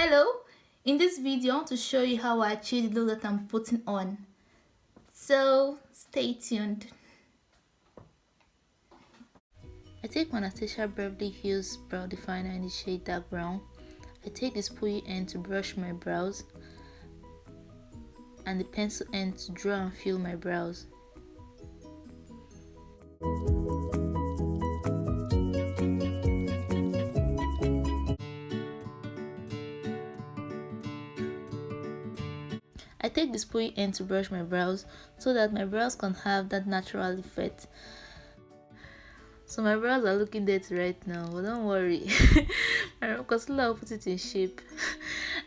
Hello, in this video I want to show you how I achieve the look that I'm putting on. So stay tuned. I take my Anastasia Beverly Hills brow definer in the shade dark brown. I take the spoolie end to brush my brows and the pencil end to draw and fill my brows. I take the spoolie end to brush my brows so that my brows can have that natural effect. So my brows are looking dirty right now, but don't worry. My concealer will put it in shape.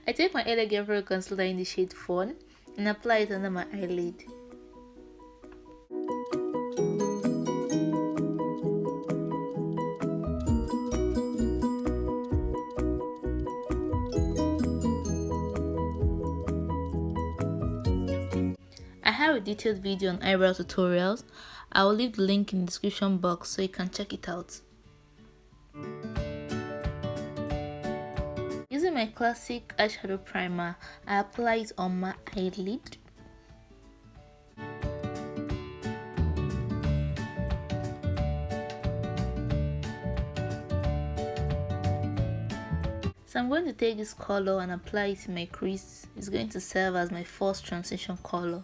I take my Elegant Pro concealer in the shade Fawn and apply it under my eyelid. I have a detailed video on eyebrow tutorials. I will leave the link in the description box so you can check it out. Using my classic eyeshadow primer, I apply it on my eyelid. So I'm going to take this color and apply it in my crease. It's going to serve as my first transition color.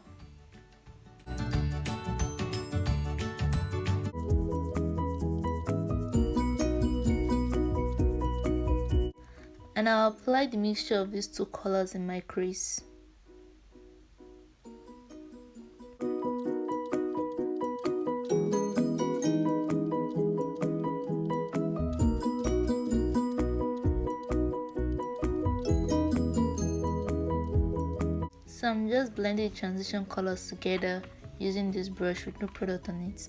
And I'll apply the mixture of these two colors in my crease. So I'm just blending the transition colors together using this brush with no product on it.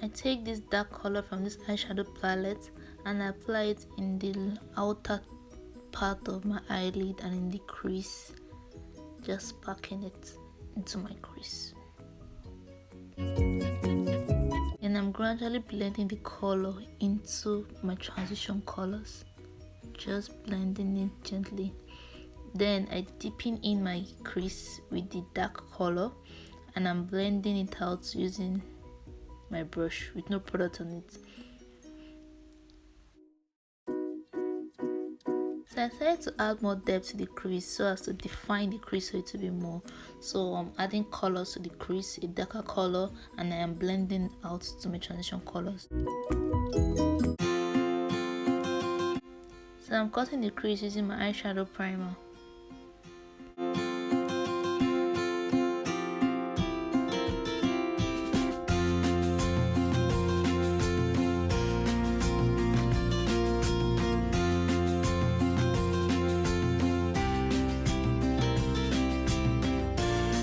I take this dark color from this eyeshadow palette and I apply it in the outer part of my eyelid and in the crease, just packing it into my crease. And I'm gradually blending the color into my transition colors, just blending it gently. Then I deepen in my crease with the dark color and I'm blending it out using my brush with no product on it. So I decided to add more depth to the crease so as to define the crease a little bit more. So I'm adding colors to the crease, a darker color, and I am blending out to my transition colors. So I'm cutting the crease using my eyeshadow primer.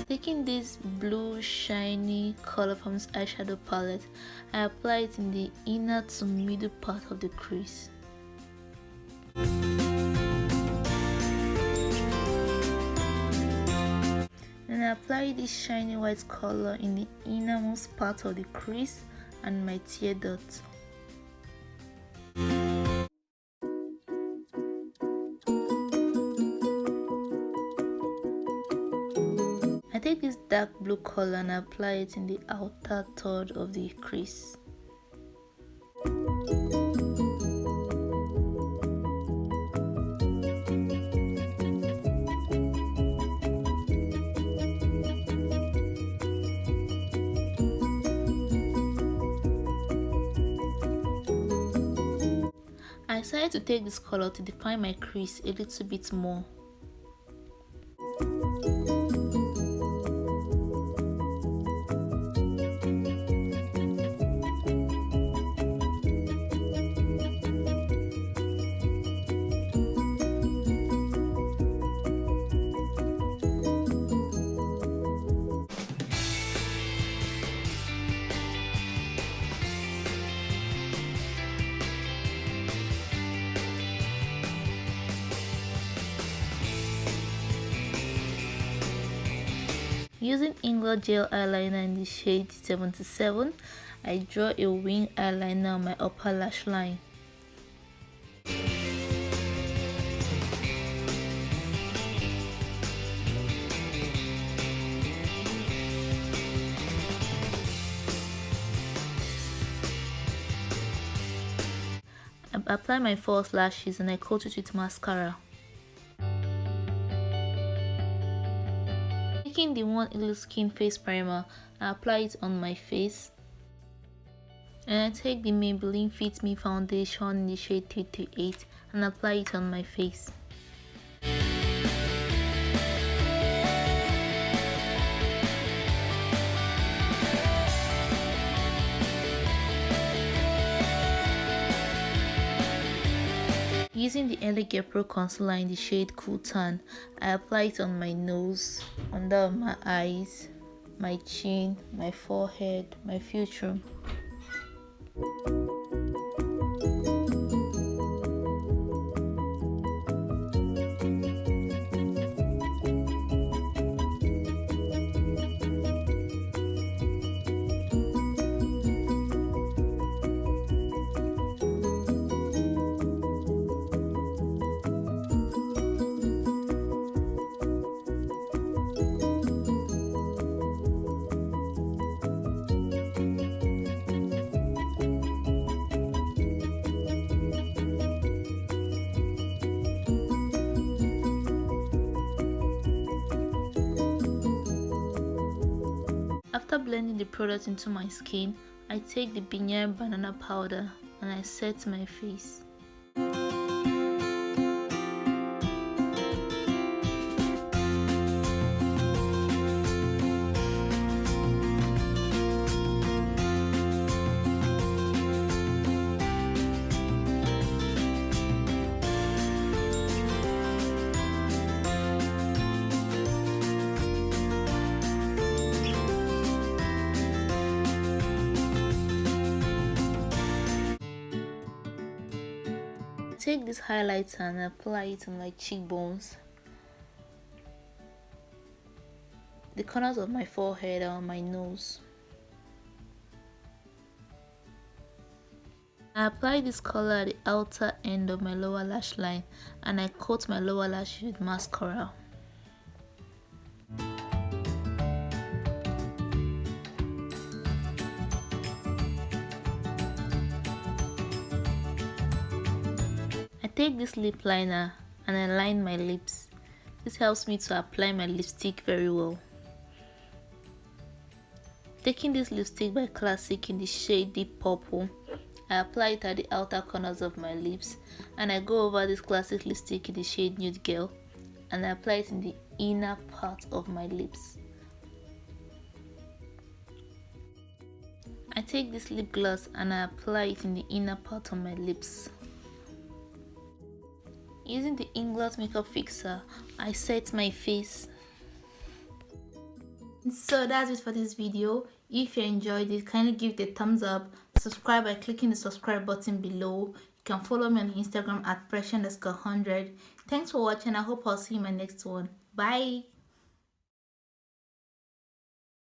Taking this blue shiny color from this eyeshadow palette, I apply it in the inner to middle part of the crease. Then I apply this shiny white color in the innermost part of the crease and my tear dot. I take this dark blue color and apply it in the outer third of the crease. I decided to take this color to define my crease a little bit more. Using England gel eyeliner in the shade 77, I draw a wing eyeliner on my upper lash line. I apply my false lashes and I coat it with mascara. Taking the One Little Skin face primer, I apply it on my face. And I take the Maybelline Fit Me foundation in the shade 338 and apply it on my face. Using the Elegant Pro Concealer in the shade Cool Tan, I apply it on my nose, under my eyes, my chin, my forehead, my future. After blending the product into my skin, I take the Banyan banana powder and I set my face. Take this highlighter and apply it on my cheekbones, the corners of my forehead, and on my nose. I apply this color at the outer end of my lower lash line and I coat my lower lash with mascara. I take this lip liner and I line my lips. This helps me to apply my lipstick very well. Taking this lipstick by Classic in the shade Deep Purple, I apply it at the outer corners of my lips and I go over this Classic lipstick in the shade Nude Girl and I apply it in the inner part of my lips. I take this lip gloss and I apply it in the inner part of my lips. Using the Inglot makeup fixer, I set my face. So that's it for this video. If you enjoyed it, kindly give it a thumbs up, subscribe by clicking the subscribe button below. You can follow me on Instagram at preshyokonkwo. Thanks for watching. I hope I'll see you in my next one. Bye.